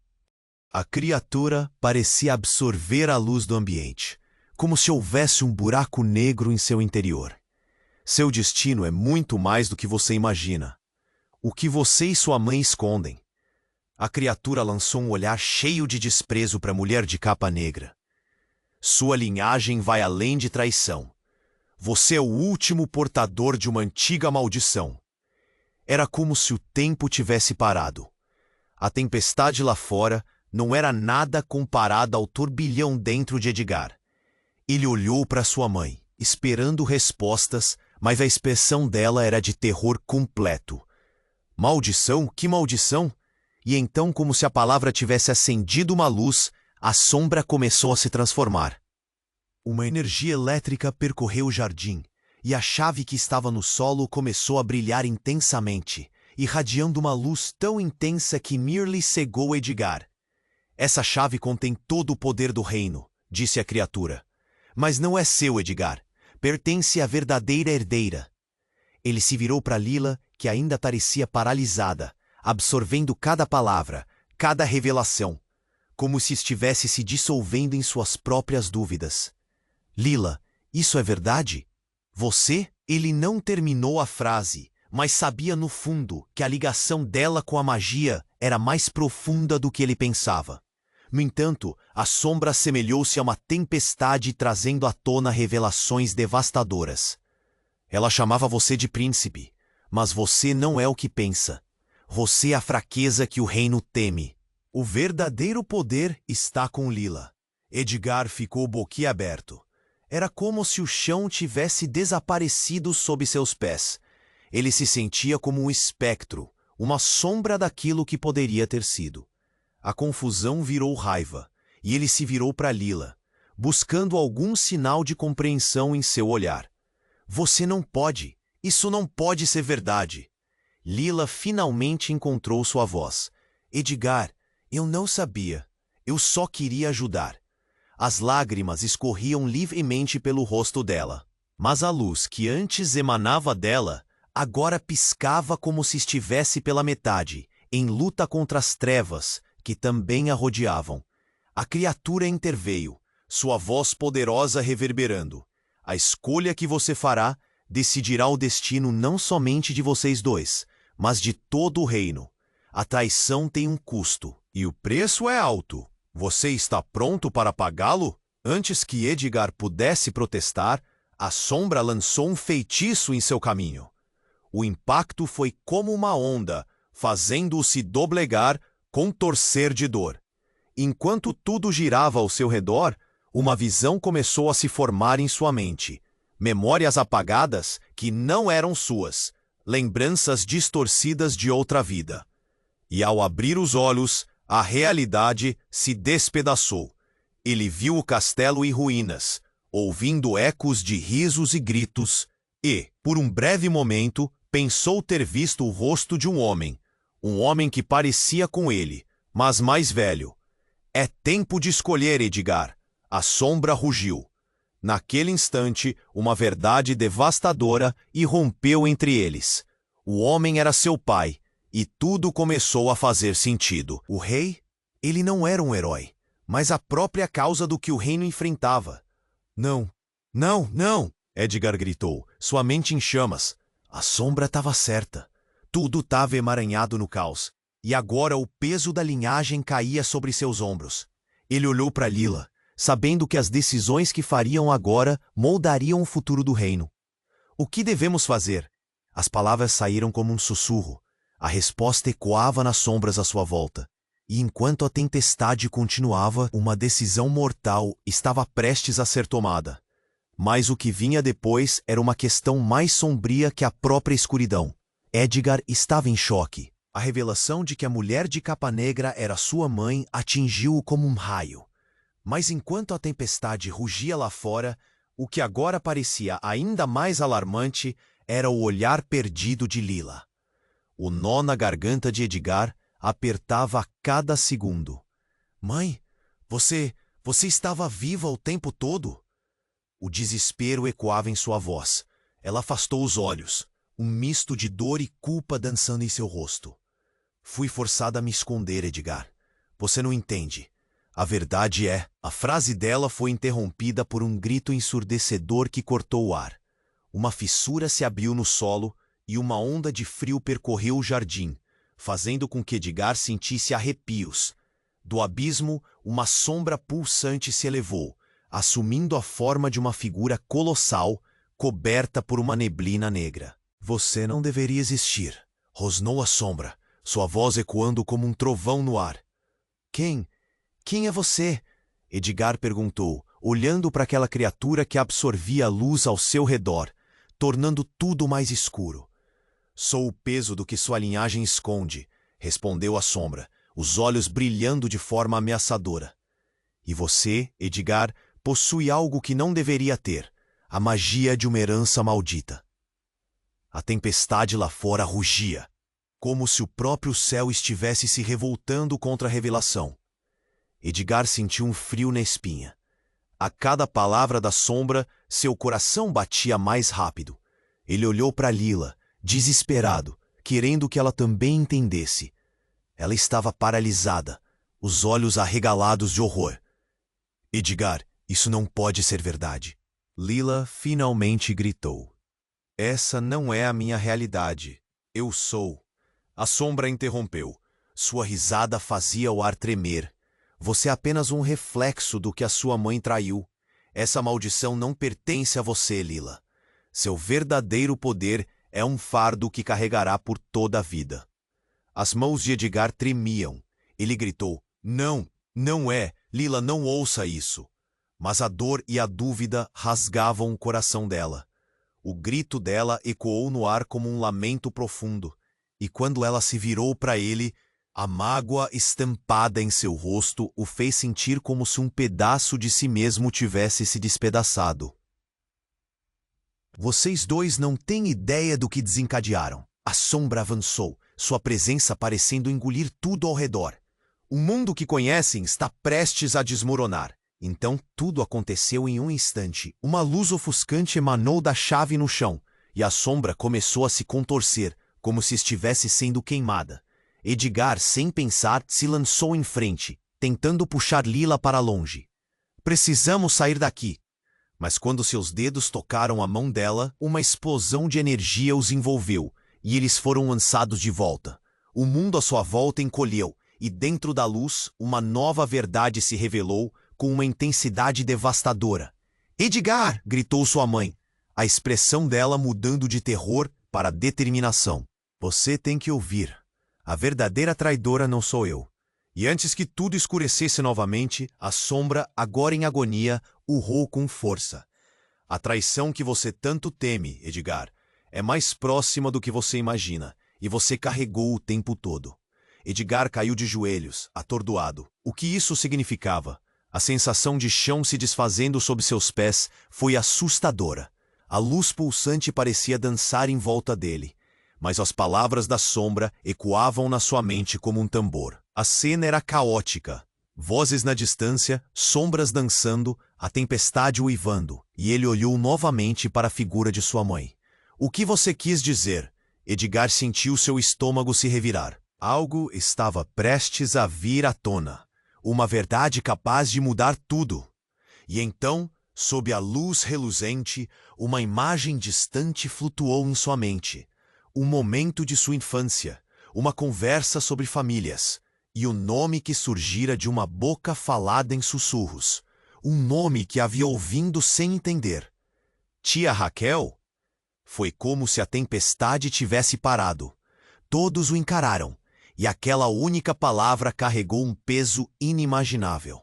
A criatura parecia absorver a luz do ambiente, como se houvesse um buraco negro em seu interior. Seu destino é muito mais do que você imagina. O que você e sua mãe escondem? A criatura lançou um olhar cheio de desprezo para a mulher de capa negra. Sua linhagem vai além de traição. Você é o último portador de uma antiga maldição. Era como se o tempo tivesse parado. A tempestade lá fora não era nada comparada ao turbilhão dentro de Edgar. Ele olhou para sua mãe, esperando respostas, mas a expressão dela era de terror completo. Maldição? Que maldição? E então, como se a palavra tivesse acendido uma luz, a sombra começou a se transformar. Uma energia elétrica percorreu o jardim, e a chave que estava no solo começou a brilhar intensamente, irradiando uma luz tão intensa que Mirli cegou Edgar. Essa chave contém todo o poder do reino, disse a criatura. Mas não é seu, Edgar. Pertence à verdadeira herdeira. Ele se virou para Lila, que ainda parecia paralisada, absorvendo cada palavra, cada revelação, como se estivesse se dissolvendo em suas próprias dúvidas. Lila, isso é verdade? Você? Ele não terminou a frase, mas sabia no fundo que a ligação dela com a magia era mais profunda do que ele pensava. No entanto, a sombra assemelhou-se a uma tempestade trazendo à tona revelações devastadoras. Ela chamava você de príncipe, mas você não é o que pensa. Você é a fraqueza que o reino teme. O verdadeiro poder está com Lila. Edgar ficou boquiaberto. Era como se o chão tivesse desaparecido sob seus pés. Ele se sentia como um espectro, uma sombra daquilo que poderia ter sido. A confusão virou raiva, e ele se virou para Lila, buscando algum sinal de compreensão em seu olhar. Você não pode. Isso não pode ser verdade. Lila finalmente encontrou sua voz. Edgar, eu não sabia. Eu só queria ajudar. As lágrimas escorriam livremente pelo rosto dela. Mas a luz que antes emanava dela, agora piscava como se estivesse pela metade, em luta contra as trevas, que também a rodeavam. A criatura interveio, sua voz poderosa reverberando. A escolha que você fará decidirá o destino não somente de vocês dois, mas de todo o reino. A traição tem um custo, e o preço é alto. Você está pronto para pagá-lo? Antes que Edgar pudesse protestar, a sombra lançou um feitiço em seu caminho. O impacto foi como uma onda, fazendo-o se doblegar, contorcer de dor. Enquanto tudo girava ao seu redor, uma visão começou a se formar em sua mente. Memórias apagadas que não eram suas, lembranças distorcidas de outra vida. E ao abrir os olhos, A realidade se despedaçou. Ele viu o castelo em ruínas, ouvindo ecos de risos e gritos, e, por um breve momento, pensou ter visto o rosto de um homem que parecia com ele, mas mais velho. É tempo de escolher, Edgar. A sombra rugiu. Naquele instante, uma verdade devastadora irrompeu entre eles. O homem era seu pai, e tudo começou a fazer sentido. O rei? Ele não era um herói, mas a própria causa do que o reino enfrentava. Não, não, não! Edgar gritou, sua mente em chamas. A sombra estava certa. Tudo estava emaranhado no caos, e agora o peso da linhagem caía sobre seus ombros. Ele olhou para Lila, sabendo que as decisões que fariam agora moldariam o futuro do reino. O que devemos fazer? As palavras saíram como um sussurro. A resposta ecoava nas sombras à sua volta. E enquanto a tempestade continuava, uma decisão mortal estava prestes a ser tomada. Mas o que vinha depois era uma questão mais sombria que a própria escuridão. Edgar estava em choque. A revelação de que a mulher de capa negra era sua mãe atingiu-o como um raio. Mas enquanto a tempestade rugia lá fora, o que agora parecia ainda mais alarmante era o olhar perdido de Lila. O nó na garganta de Edgar apertava a cada segundo. Mãe, você estava viva o tempo todo? O desespero ecoava em sua voz. Ela afastou os olhos, um misto de dor e culpa dançando em seu rosto. Fui forçada a me esconder, Edgar. Você não entende. A verdade é, a frase dela foi interrompida por um grito ensurdecedor que cortou o ar. Uma fissura se abriu no solo e uma onda de frio percorreu o jardim, fazendo com que Edgar sentisse arrepios. Do abismo, uma sombra pulsante se elevou, assumindo a forma de uma figura colossal, coberta por uma neblina negra. Você não deveria existir, rosnou a sombra, sua voz ecoando como um trovão no ar. Quem é você? Edgar perguntou, olhando para aquela criatura que absorvia a luz ao seu redor, tornando tudo mais escuro. Sou o peso do que sua linhagem esconde, respondeu a sombra, os olhos brilhando de forma ameaçadora. E você, Edgar, possui algo que não deveria ter, a magia de uma herança maldita. A tempestade lá fora rugia, como se o próprio céu estivesse se revoltando contra a revelação. Edgar sentiu um frio na espinha. A cada palavra da sombra, seu coração batia mais rápido. Ele olhou para Lila, desesperado, querendo que ela também entendesse. Ela estava paralisada, os olhos arregalados de horror. Edgar, isso não pode ser verdade. Lila finalmente gritou. Essa não é a minha realidade. Eu sou. A sombra interrompeu. Sua risada fazia o ar tremer. Você é apenas um reflexo do que a sua mãe traiu. Essa maldição não pertence a você, Lila. Seu verdadeiro poder é um fardo que carregará por toda a vida. As mãos de Edgar tremiam. Ele gritou, não, não é, Lila, não ouça isso. Mas a dor e a dúvida rasgavam o coração dela. O grito dela ecoou no ar como um lamento profundo, e quando ela se virou para ele, a mágoa estampada em seu rosto o fez sentir como se um pedaço de si mesmo tivesse se despedaçado. Vocês dois não têm ideia do que desencadearam. A sombra avançou, sua presença parecendo engolir tudo ao redor. O mundo que conhecem está prestes a desmoronar. Então tudo aconteceu em um instante. Uma luz ofuscante emanou da chave no chão, e a sombra começou a se contorcer, como se estivesse sendo queimada. Edgar, sem pensar, se lançou em frente, tentando puxar Lila para longe. Precisamos sair daqui. Mas quando seus dedos tocaram a mão dela, uma explosão de energia os envolveu, e eles foram lançados de volta. O mundo à sua volta encolheu, e dentro da luz, uma nova verdade se revelou com uma intensidade devastadora. Edgar! Gritou sua mãe, a expressão dela mudando de terror para determinação. Você tem que ouvir. A verdadeira traidora não sou eu. E antes que tudo escurecesse novamente, a sombra, agora em agonia, urrou com força. A traição que você tanto teme, Edgar, é mais próxima do que você imagina, e você carregou o tempo todo. Edgar caiu de joelhos, atordoado. O que isso significava? A sensação de chão se desfazendo sob seus pés foi assustadora. A luz pulsante parecia dançar em volta dele, mas as palavras da sombra ecoavam na sua mente como um tambor. A cena era caótica. Vozes na distância, sombras dançando, a tempestade uivando, e ele olhou novamente para a figura de sua mãe. O que você quis dizer? Edgar sentiu seu estômago se revirar. Algo estava prestes a vir à tona. Uma verdade capaz de mudar tudo. E então, sob a luz reluzente, uma imagem distante flutuou em sua mente. Um momento de sua infância, uma conversa sobre famílias, e o nome que surgira de uma boca falada em sussurros. Um nome que havia ouvido sem entender. Tia Raquel? Foi como se a tempestade tivesse parado. Todos o encararam, e aquela única palavra carregou um peso inimaginável.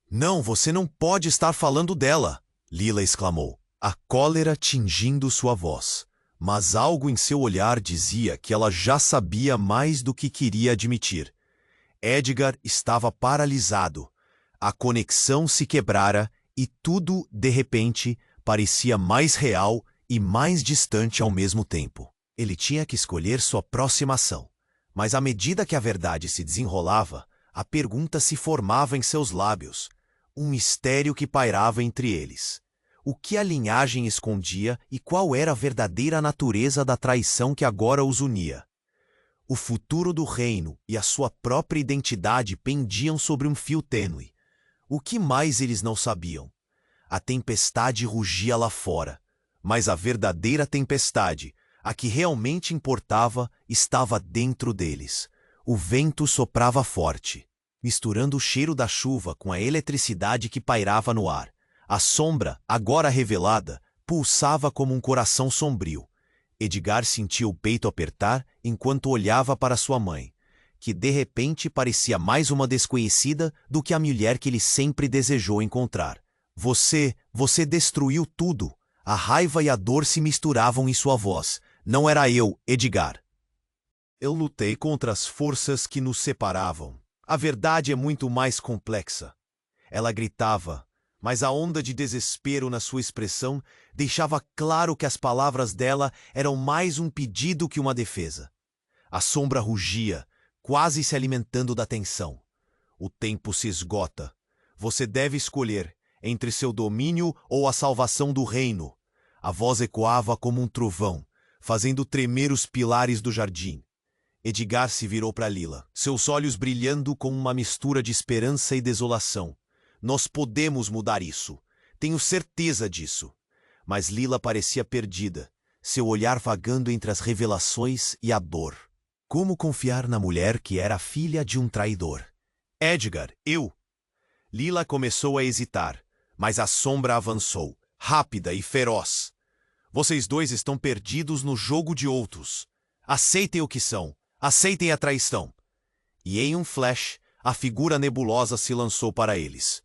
Não, você não pode estar falando dela, Lila exclamou, a cólera tingindo sua voz. Mas algo em seu olhar dizia que ela já sabia mais do que queria admitir. Edgar estava paralisado. A conexão se quebrara e tudo, de repente, parecia mais real e mais distante ao mesmo tempo. Ele tinha que escolher sua próxima ação. Mas à medida que a verdade se desenrolava, a pergunta se formava em seus lábios. Um mistério que pairava entre eles. O que a linhagem escondia e qual era a verdadeira natureza da traição que agora os unia? O futuro do reino e a sua própria identidade pendiam sobre um fio tênue. O que mais eles não sabiam? A tempestade rugia lá fora, mas a verdadeira tempestade, a que realmente importava, estava dentro deles. O vento soprava forte, misturando o cheiro da chuva com a eletricidade que pairava no ar. A sombra, agora revelada, pulsava como um coração sombrio. Edgar sentiu o peito apertar enquanto olhava para sua mãe, que de repente parecia mais uma desconhecida do que a mulher que ele sempre desejou encontrar. Você destruiu tudo. A raiva e a dor se misturavam em sua voz. Não era eu, Edgar. Eu lutei contra as forças que nos separavam. A verdade é muito mais complexa. Ela gritava, mas a onda de desespero na sua expressão deixava claro que as palavras dela eram mais um pedido que uma defesa. A sombra rugia, quase se alimentando da tensão. O tempo se esgota. Você deve escolher entre seu domínio ou a salvação do reino. A voz ecoava como um trovão, fazendo tremer os pilares do jardim. Edgar se virou para Lila, seus olhos brilhando com uma mistura de esperança e desolação. Nós podemos mudar isso. Tenho certeza disso. Mas Lila parecia perdida, seu olhar vagando entre as revelações e a dor. Como confiar na mulher que era filha de um traidor? Edgar, eu... Lila começou a hesitar, mas a sombra avançou, rápida e feroz. Vocês dois estão perdidos no jogo de outros. Aceitem o que são. Aceitem a traição. E em um flash, a figura nebulosa se lançou para eles.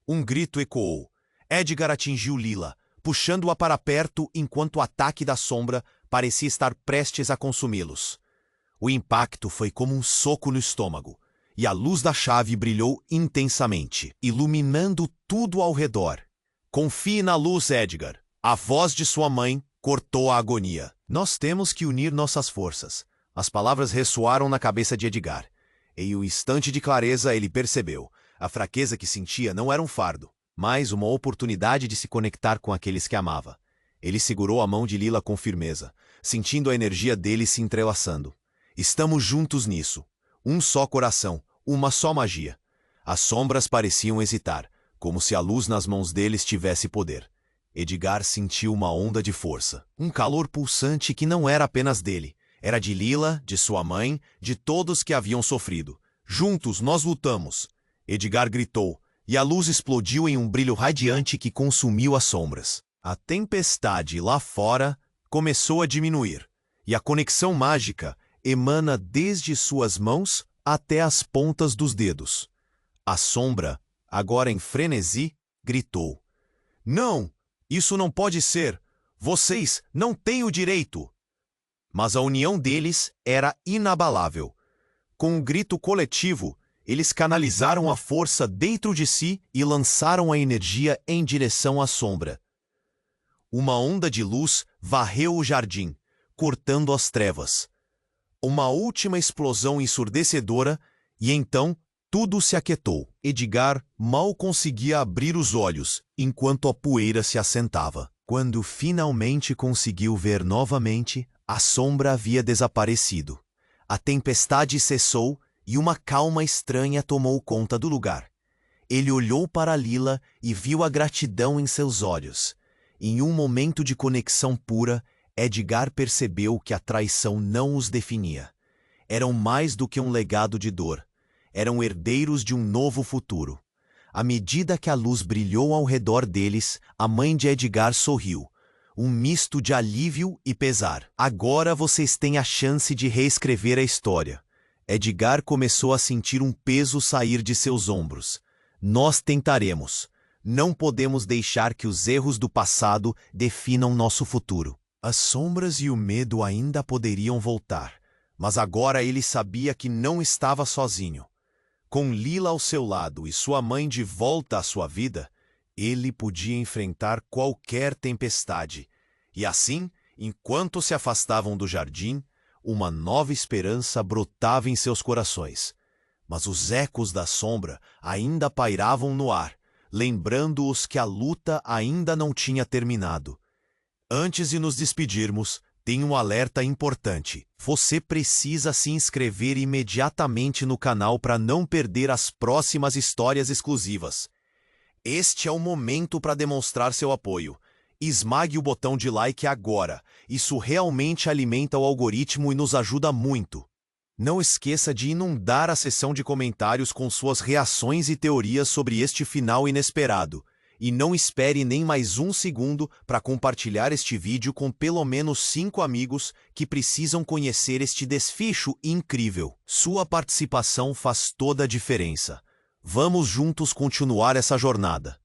Um grito ecoou. Edgar atingiu Lila, puxando-a para perto enquanto o ataque da sombra parecia estar prestes a consumi-los. O impacto foi como um soco no estômago, e a luz da chave brilhou intensamente, iluminando tudo ao redor. Confie na luz, Edgar. A voz de sua mãe cortou a agonia. Nós temos que unir nossas forças. As palavras ressoaram na cabeça de Edgar. Em um instante de clareza, ele percebeu. A fraqueza que sentia não era um fardo, mas uma oportunidade de se conectar com aqueles que amava. Ele segurou a mão de Lila com firmeza, sentindo a energia dele se entrelaçando. Estamos juntos nisso. Um só coração, uma só magia. As sombras pareciam hesitar, como se a luz nas mãos deles tivesse poder. Edgar sentiu uma onda de força, um calor pulsante que não era apenas dele. Era de Lila, de sua mãe, de todos que haviam sofrido. Juntos nós lutamos. Edgar gritou, e a luz explodiu em um brilho radiante que consumiu as sombras. A tempestade lá fora começou a diminuir, e a conexão mágica emana desde suas mãos até as pontas dos dedos. A sombra, agora em frenesi, gritou. Não! Isso não pode ser! Vocês não têm o direito! Mas a união deles era inabalável. Com um grito coletivo, eles canalizaram a força dentro de si e lançaram a energia em direção à sombra. Uma onda de luz varreu o jardim, cortando as trevas. Uma última explosão ensurdecedora e então tudo se aquietou. Edgar mal conseguia abrir os olhos enquanto a poeira se assentava. Quando finalmente conseguiu ver novamente, a sombra havia desaparecido. A tempestade cessou e uma calma estranha tomou conta do lugar. Ele olhou para Lila e viu a gratidão em seus olhos. Em um momento de conexão pura, Edgar percebeu que a traição não os definia. Eram mais do que um legado de dor. Eram herdeiros de um novo futuro. À medida que a luz brilhou ao redor deles, a mãe de Edgar sorriu. Um misto de alívio e pesar. Agora vocês têm a chance de reescrever a história. Edgar começou a sentir um peso sair de seus ombros. Nós tentaremos. Não podemos deixar que os erros do passado definam nosso futuro. As sombras e o medo ainda poderiam voltar, mas agora ele sabia que não estava sozinho. Com Lila ao seu lado e sua mãe de volta à sua vida, ele podia enfrentar qualquer tempestade. E assim, enquanto se afastavam do jardim, uma nova esperança brotava em seus corações. Mas os ecos da sombra ainda pairavam no ar, lembrando-os que a luta ainda não tinha terminado. Antes de nos despedirmos, tem um alerta importante. Você precisa se inscrever imediatamente no canal para não perder as próximas histórias exclusivas. Este é o momento para demonstrar seu apoio. Esmague o botão de like agora. Isso realmente alimenta o algoritmo e nos ajuda muito. Não esqueça de inundar a seção de comentários com suas reações e teorias sobre este final inesperado. E não espere nem mais um segundo para compartilhar este vídeo com pelo menos 5 amigos que precisam conhecer este desfecho incrível. Sua participação faz toda a diferença. Vamos juntos continuar essa jornada.